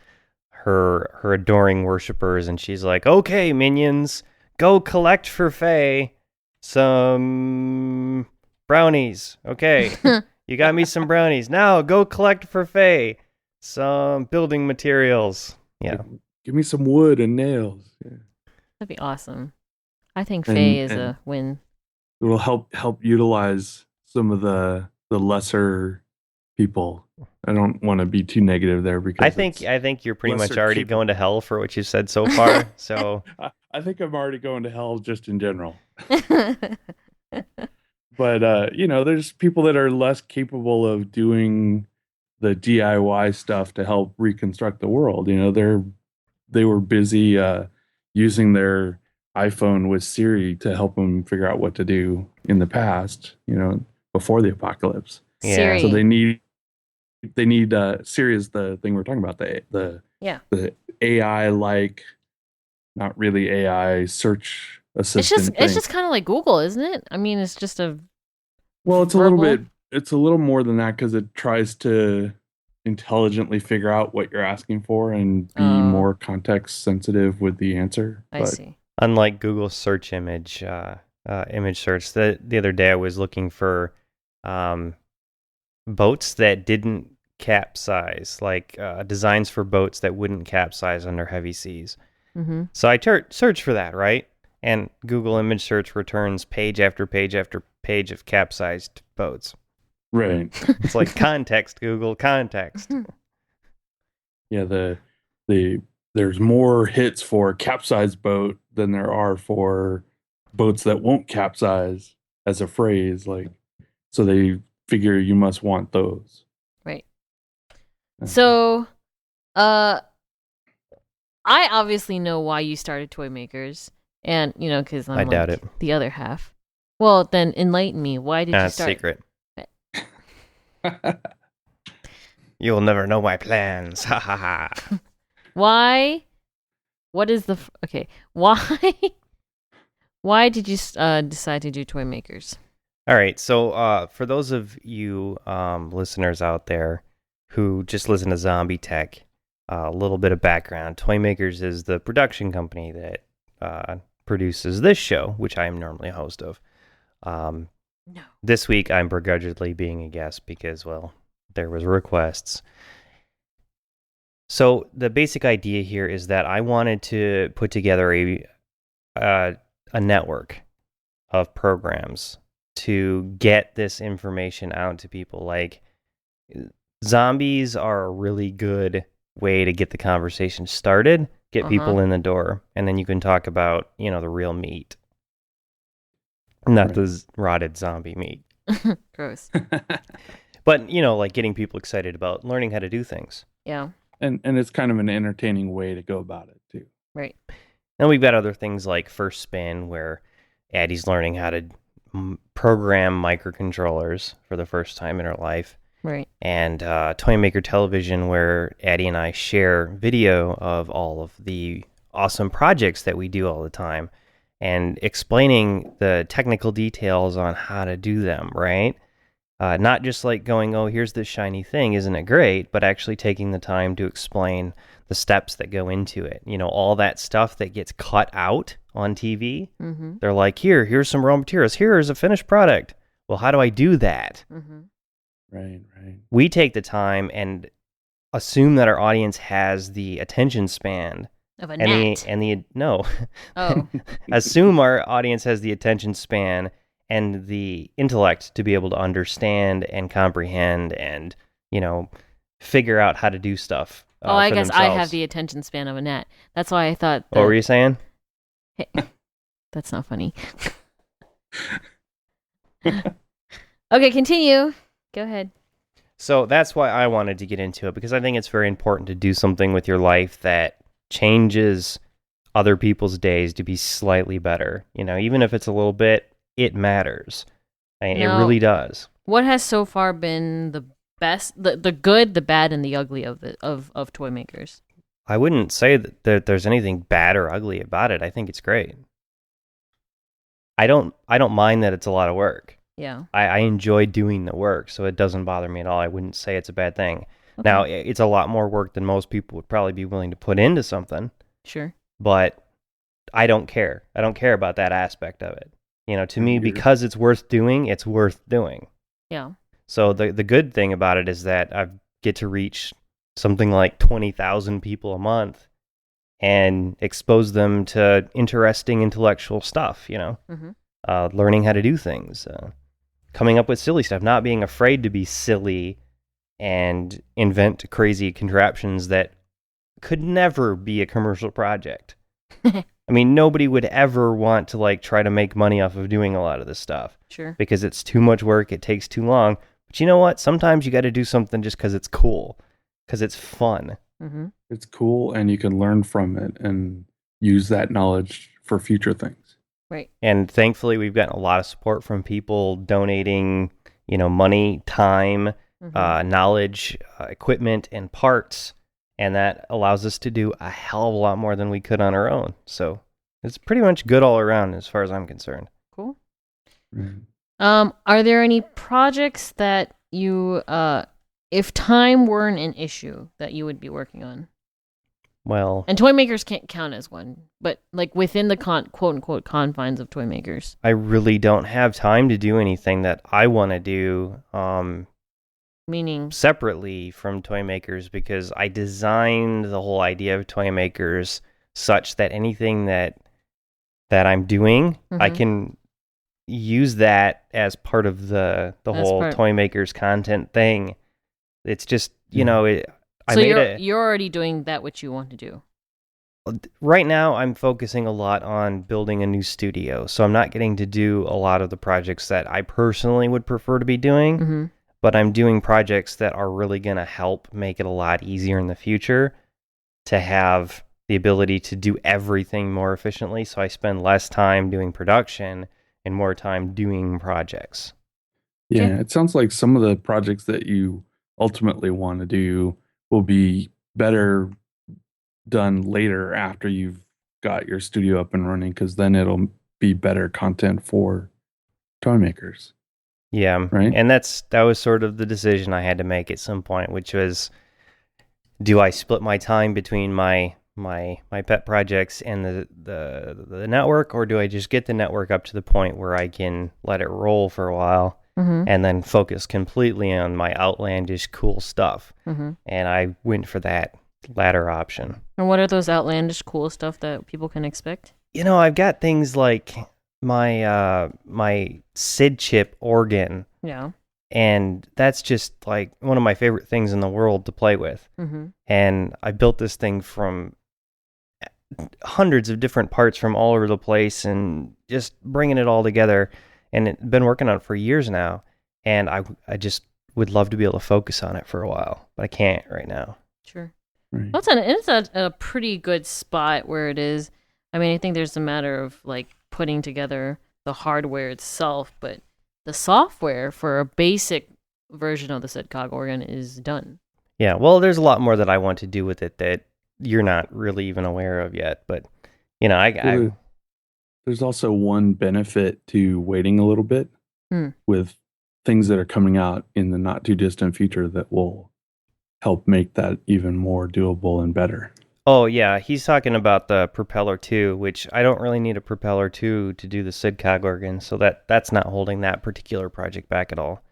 her adoring worshippers, and she's like, "Okay, minions, go collect for Faye some brownies. Okay, you got me some brownies. Now go collect for Faye some building materials." Yeah, Give me some wood and nails. Yeah. That'd be awesome. I think And- Faye is and- a win. It will help utilize some of the lesser people. I don't want to be too negative there because I think you're pretty much lesser already people. going to hell for what you said so far. So I think I'm already going to hell just in general. But there's people that are less capable of doing the DIY stuff to help reconstruct the world. They were busy using their iPhone with Siri to help them figure out what to do in the past, before the apocalypse. Yeah. Siri. So they need Siri is the thing we're talking about, the AI like, not really AI search assistant. It's just kind of like Google, isn't it? I mean, it's just a Well, it's verbal. it's a little more than that because it tries to intelligently figure out what you're asking for and be Oh. more context sensitive with the answer. I see. unlike Google search image search, the other day I was looking for boats that didn't capsize, like designs for boats that wouldn't capsize under heavy seas. Mm-hmm. So I search for that, right? And Google image search returns page after page after page of capsized boats. Right. It's like context, Google, context. Yeah, there's more hits for capsized boat than there are for boats that won't capsize as a phrase. Like, so they figure you must want those. Right. So, I obviously know why you started Toy Makers, and because I'm I doubt it. the other half. Well, then enlighten me. Why did you That's start? secret. You'll never know my plans. Ha ha ha. Why? What is the okay? Why? Why did you decide to do Toy Makers? All right. So for those of you listeners out there who just listen to ZombieTech, a little bit of background. Toy Makers is the production company that produces this show, which I am normally a host of. No. This week, I'm begrudgingly being a guest because, well, there was requests. So the basic idea here is that I wanted to put together a network of programs to get this information out to people. Like, zombies are a really good way to get the conversation started, get people in the door, and then you can talk about, the real meat. Not the rotted zombie meat. Gross. But, like getting people excited about learning how to do things. Yeah. And it's kind of an entertaining way to go about it too. Right. And we've got other things like First Spin, where Addie's learning how to program microcontrollers for the first time in her life. Right. And Toy Maker Television, where Addie and I share video of all of the awesome projects that we do all the time and explaining the technical details on how to do them, right? Not just like going, oh, here's this shiny thing, isn't it great? But actually taking the time to explain the steps that go into it. All that stuff that gets cut out on TV. Mm-hmm. They're like, here's some raw materials. Here's a finished product. Well, how do I do that? Mm-hmm. Right. We take the time and assume that our audience has the attention span Of a and gnat. no. Oh. Assume our audience has the attention span and the intellect to be able to understand and comprehend and, figure out how to do stuff. I for guess I have themselves. the attention span of a gnat. That's why I thought What were you saying? That's not funny. Okay, continue. Go ahead. So that's why I wanted to get into it, because I think it's very important to do something with your life that changes other people's days to be slightly better. Even if it's a little bit, it matters. It Now, really does. What has so far been the best, the good, the bad, and the ugly of toy makers? I wouldn't say that there's anything bad or ugly about it. I think it's great. I don't mind that it's a lot of work. Yeah. I enjoy doing the work, so it doesn't bother me at all. I wouldn't say it's a bad thing. Okay. Now, it's a lot more work than most people would probably be willing to put into something, Sure. but I don't care. I don't care about that aspect of it. To me, agree. because it's worth doing, it's worth doing. Yeah. So the good thing about it is that I get to reach something like 20,000 people a month and expose them to interesting intellectual stuff, Mm-hmm. Learning how to do things, coming up with silly stuff, not being afraid to be silly and invent crazy contraptions that could never be a commercial project. I mean, nobody would ever want to try to make money off of doing a lot of this stuff Sure. because it's too much work, it takes too long. But you know what? Sometimes you got to do something just because it's cool, because it's fun. Mm-hmm. It's cool, and you can learn from it and use that knowledge for future things. Right. And thankfully, we've gotten a lot of support from people donating, money, time, Mm-hmm. knowledge, equipment, and parts. And that allows us to do a hell of a lot more than we could on our own. So it's pretty much good all around as far as I'm concerned. Cool. Right. Are there any projects that you, if time weren't an issue, that you would be working on? Well, And toy makers can't count as one, but within the quote unquote confines of toy makers. I really don't have time to do anything that I want to do Meaning, separately from toy makers, because I designed the whole idea of toy makers such that anything that I'm doing, I Mhm. can use that as part of the whole part. toy makers content thing. It's just, I so made you're already doing that which you want to do. right now I'm focusing a lot on building a new studio. So I'm not getting to do a lot of the projects that I personally would prefer to be doing. Mm-hmm. But I'm doing projects that are really going to help make it a lot easier in the future to have the ability to do everything more efficiently. So I spend less time doing production and more time doing projects. Yeah, Okay. it sounds like some of the projects that you ultimately want to do will be better done later after you've got your studio up and running, because then it'll be better content for toy makers. Yeah. Right. And that was sort of the decision I had to make at some point, which was, do I split my time between my pet projects and the network, or do I just get the network up to the point where I can let it roll for a while Mm-hmm. and then focus completely on my outlandish cool stuff? Mm-hmm. And I went for that latter option. And what are those outlandish cool stuff that people can expect? I've got things like my SID chip organ, Yeah. and that's just one of my favorite things in the world to play with. Mm-hmm. And I built this thing from hundreds of different parts from all over the place and just bringing it all together. And I've been working on it for years now. And I just would love to be able to focus on it for a while, but I can't right now. Sure. Right. Well, it's a pretty good spot where it is. I mean, I think there's a matter of putting together the hardware itself, but the software for a basic version of the Sitcog organ is done. Yeah, well, there's a lot more that I want to do with it that you're not really even aware of yet. But, I There's also one benefit to waiting a little bit with things that are coming out in the not too distant future that will help make that even more doable and better. Oh, yeah, he's talking about the Propeller 2, which I don't really need a Propeller 2 to do the Sitcog organ, so that's not holding that particular project back at all.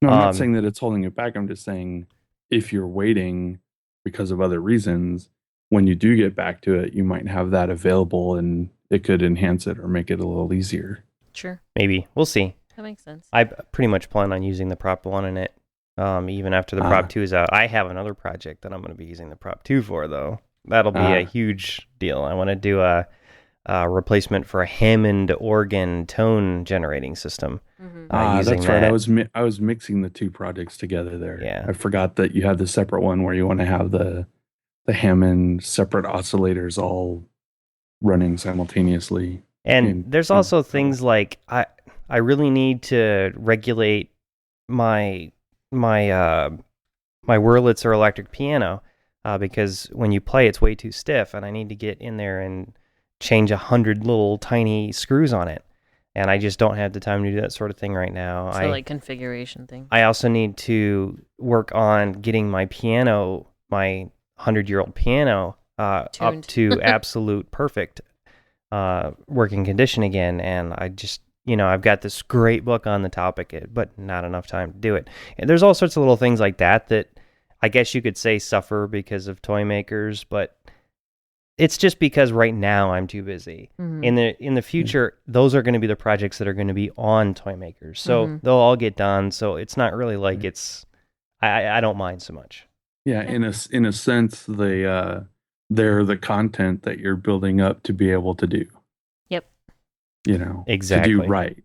No, I'm not saying that it's holding it back. I'm just saying if you're waiting, because of other reasons, when you do get back to it, you might have that available and it could enhance it or make it a little easier. Sure. Maybe. We'll see. That makes sense. I pretty much plan on using the Prop 1 in it, even after the Prop 2 is out. I have another project that I'm going to be using the Prop 2 for, though. That'll be a huge deal. I want to do a replacement for a Hammond organ tone generating system. That's right. I was mixing the two projects together there. Yeah. I forgot that you have the separate one where you want to have the Hammond separate oscillators all running simultaneously. And there's also things like I really need to regulate my Wurlitzer electric piano because when you play, it's way too stiff, and I need to get in there and change 100 little tiny screws on it, and I just don't have the time to do that sort of thing right now. So like configuration thing. I also need to work on getting my piano, my 100-year-old piano, up to absolute perfect working condition again, and I just, I've got this great book on the topic, but not enough time to do it. And there's all sorts of little things like that I guess you could say suffer because of toy makers, but it's just because right now I'm too busy. Mm-hmm. In the future, those are going to be the projects that are going to be on toy makers, so they'll all get done. So it's not really like it's. I don't mind so much. Yeah, in a sense, they're the content that you're building up to be able to do. Yep. Exactly. To do right.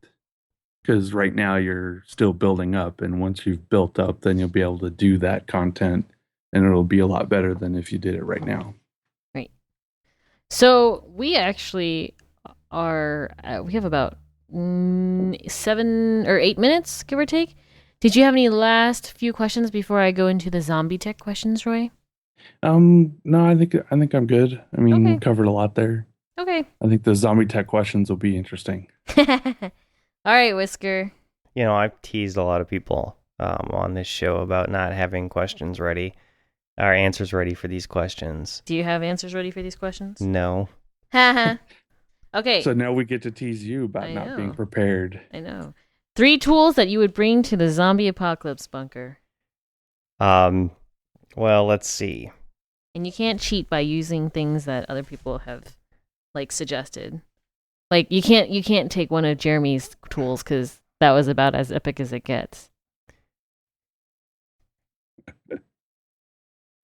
Because right now you're still building up, and once you've built up, then you'll be able to do that content, and it'll be a lot better than if you did it right now. Right. So we actually we have about 7 or 8 minutes, give or take. Did you have any last few questions before I go into the ZombieTech questions, Roy? No, I think I'm good. I mean, we covered a lot there. Okay. I think the ZombieTech questions will be interesting. All right, Whisker. I've teased a lot of people on this show about not having questions ready, or answers ready for these questions. Do you have answers ready for these questions? No. Okay. So now we get to tease you about not being prepared. I know. 3 tools that you would bring to the zombie apocalypse bunker. Well, let's see. And you can't cheat by using things that other people have suggested. Like you can't take one of Jeremy's tools because that was about as epic as it gets.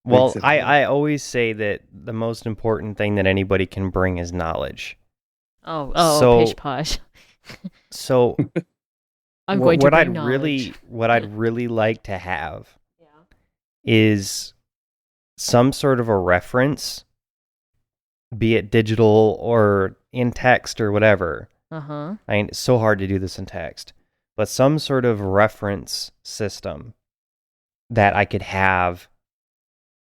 Well, I always say that the most important thing that anybody can bring is knowledge. So, pish posh. So I'm going to bring knowledge. What I'd really like to have is some sort of a reference, be it digital or in text or whatever. I mean, it's so hard to do this in text, but some sort of reference system that I could have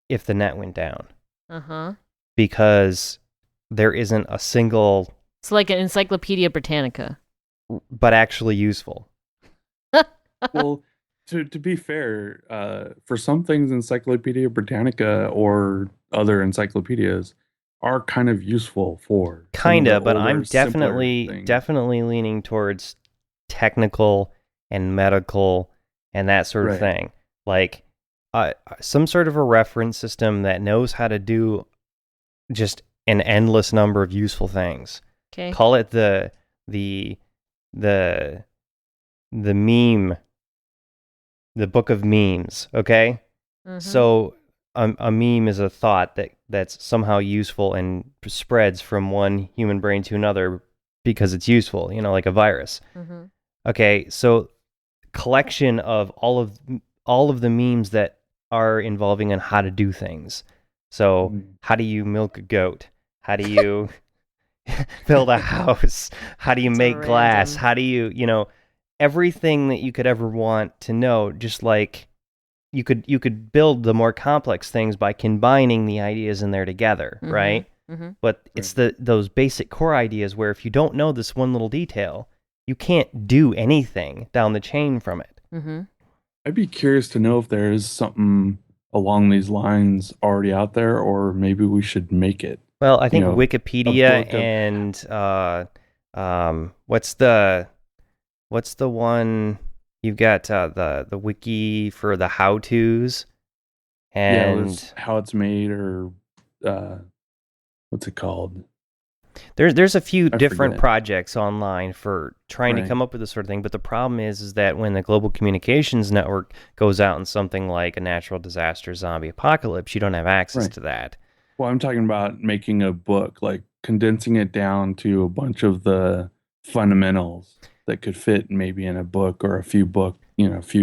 if the net went down. Because there isn't a single... It's like an Encyclopedia Britannica. But actually useful. Well, to be fair, for some things, Encyclopedia Britannica or other encyclopedias are kind of useful for... But I'm definitely leaning towards technical and medical and that sort of thing. Like some sort of a reference system that knows how to do just an endless number of useful things. Okay. Call it the meme, the book of memes, okay? So a meme is a thought that's somehow useful and spreads from one human brain to another because it's useful, like a virus. Okay, so collection of all of the memes that are involving on how to do things. So how do you milk a goat? How do you build a house? How do you make glass? How do you, everything that you could ever want to know, just like you could build the more complex things by combining the ideas in there together, right? But it's those basic core ideas where if you don't know this one little detail, you can't do anything down the chain from it. I'd be curious to know if there is something along these lines already out there, or maybe we should make it. Well, I think Wikipedia and what's the one you've got the wiki for the how-tos, And how it's made, or what's it called? there's a few I different forget. projects online for trying to Right. come up with this sort of thing, but the problem is that when the global communications network goes out in something like a natural disaster zombie apocalypse, you don't have access Right. to that. Well, I'm talking about making a book, like condensing it down to a bunch of the fundamentals that could fit maybe in a book or a few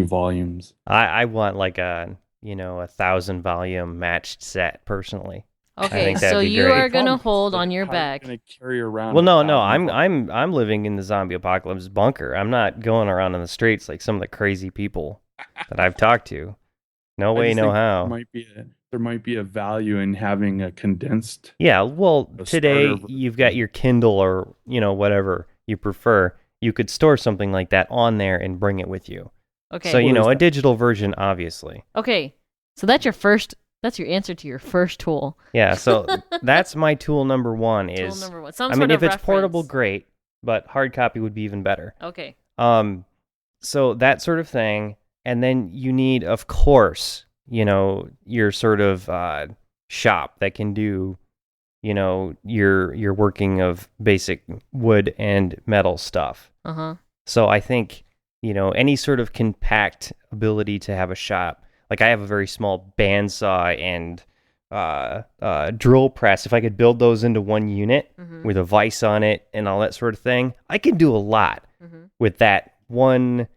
volumes. I want like a 1,000 volume matched set personally. Okay, think that'd so be you great. are The gonna problem is hold that on your how are you back. gonna carry around Well, no, 1,000 volumes? I'm living in the zombie apocalypse bunker. I'm not going around in the streets like some of the crazy people that I've talked to. No I way, just no think how. there might be a value in having a condensed Yeah, well, a starter today you've got version. your Kindle or, whatever you prefer. You could store something like that on there and bring it with you. Okay. So, Well, there's a that. digital version, obviously. Okay. So that's your answer to your first tool. Yeah, so that's my tool number one Tool is, number one. Some I sort mean, if of it's portable, reference. great, but hard copy would be even better. Okay. So that sort of thing. And then you need, of course, your sort of shop that can do, your working of basic wood and metal stuff. Uh-huh. So I think, any sort of compact ability to have a shop, like I have a very small bandsaw and drill press. If I could build those into one unit Mhm. with a vise on it and all that sort of thing, I can do a lot Mhm. with that one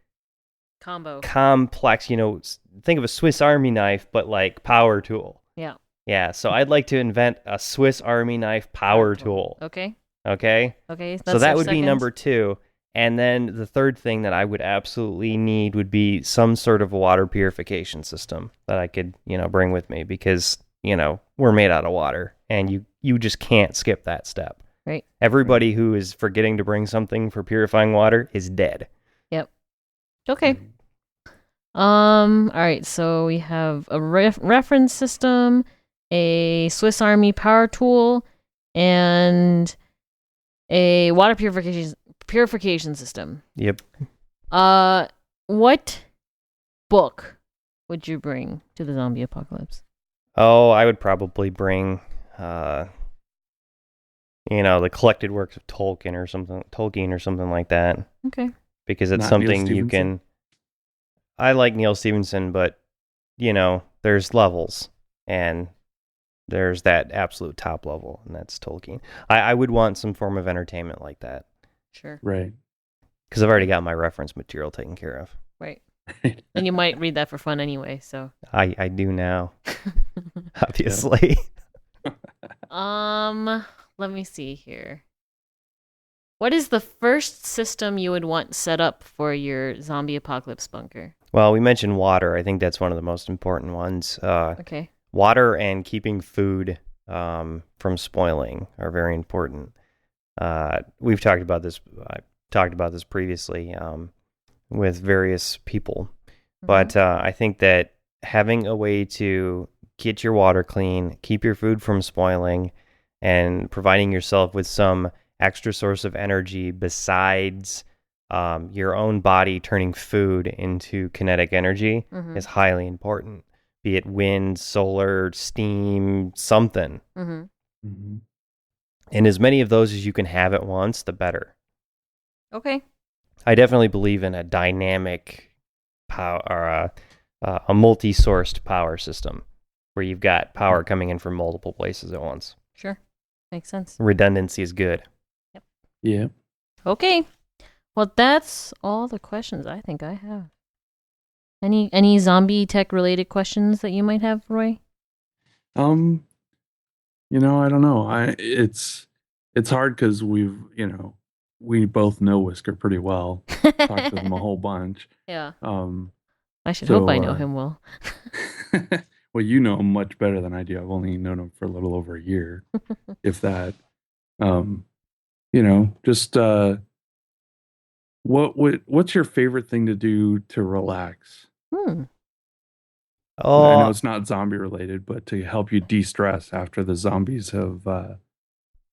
Combo. complex, think of a Swiss Army knife, but like power tool. Yeah. Yeah, so I'd like to invent a Swiss Army knife power tool. Okay. Okay? Okay. So that your would be second. number 2. And then the third thing that I would absolutely need would be some sort of water purification system that I could, bring with me because, we're made out of water and you just can't skip that step. Right. Everybody who is forgetting to bring something for purifying water is dead. Yep. Okay. All right. So we have a reference system, a Swiss Army power tool, and a water purification system. Yep. What book would you bring to the zombie apocalypse? Oh, I would probably bring, the collected works of Tolkien or something like that. Okay. Because it's Not Neil something you Stephenson? can. I like Neil Stephenson, but there's levels, and there's that absolute top level, and that's Tolkien. I would want some form of entertainment like that Sure. Right. because I've already got my reference material taken care of. Right. And you might read that for fun anyway. So. I do now, obviously. Let me see here. What is the first system you would want set up for your zombie apocalypse bunker? Well, we mentioned water. I think that's one of the most important ones. Okay. Water and keeping food from spoiling are very important. We've talked about this. I've talked about this previously with various people, but I think that having a way to get your water clean, keep your food from spoiling, and providing yourself with some extra source of energy besides your own body turning food into kinetic energy is highly important. Be it wind, solar, steam, something. Mm-hmm. And as many of those as you can have at once, the better. Okay. I definitely believe in a dynamic power, or a multi-sourced power system where you've got power coming in from multiple places at once. Sure. Makes sense. Redundancy is good. Yeah. Okay. Well, that's all the questions I think I have. Any zombie tech related questions that you might have, Roy? I don't know. It's hard because we both know Whisker pretty well. Talked with him a whole bunch. Yeah. I should hope I know him well. Well, you know him much better than I do. I've only known him for a little over a year, if that. Just what's your favorite thing to do to relax? I know it's not zombie related, but to help you de-stress after the zombies have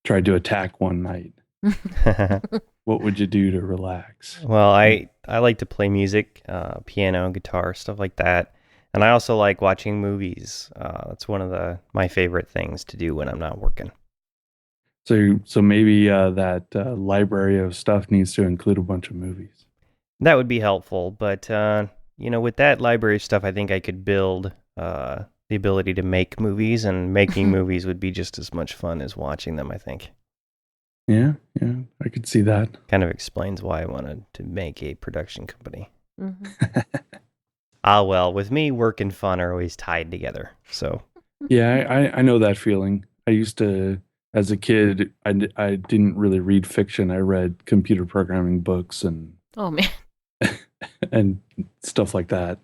tried to attack one night. What would you do to relax? Well, I like to play music, piano, guitar, stuff like that. And I also like watching movies. That's one of my favorite things to do when I'm not working. So maybe that library of stuff needs to include a bunch of movies. That would be helpful, but with that library of stuff, I think I could build the ability to make movies, and making movies would be just as much fun as watching them, I think. Yeah, I could see that. Kind of explains why I wanted to make a production company. Mm-hmm. Well, with me, work and fun are always tied together. So Yeah, I know that feeling. I used to, as a kid, I didn't really read fiction. I read computer programming books and Oh man. and stuff like that.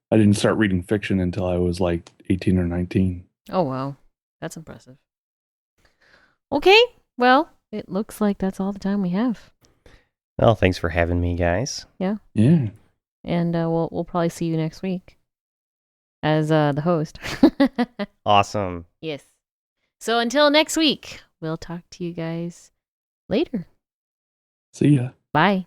I didn't start reading fiction until I was like 18 or 19. Oh wow, that's impressive. Okay, well, it looks like that's all the time we have. well, thanks for having me, guys. Yeah. And we'll probably see you next week as the host. Awesome. Yes. So until next week, we'll talk to you guys later. See ya. Bye.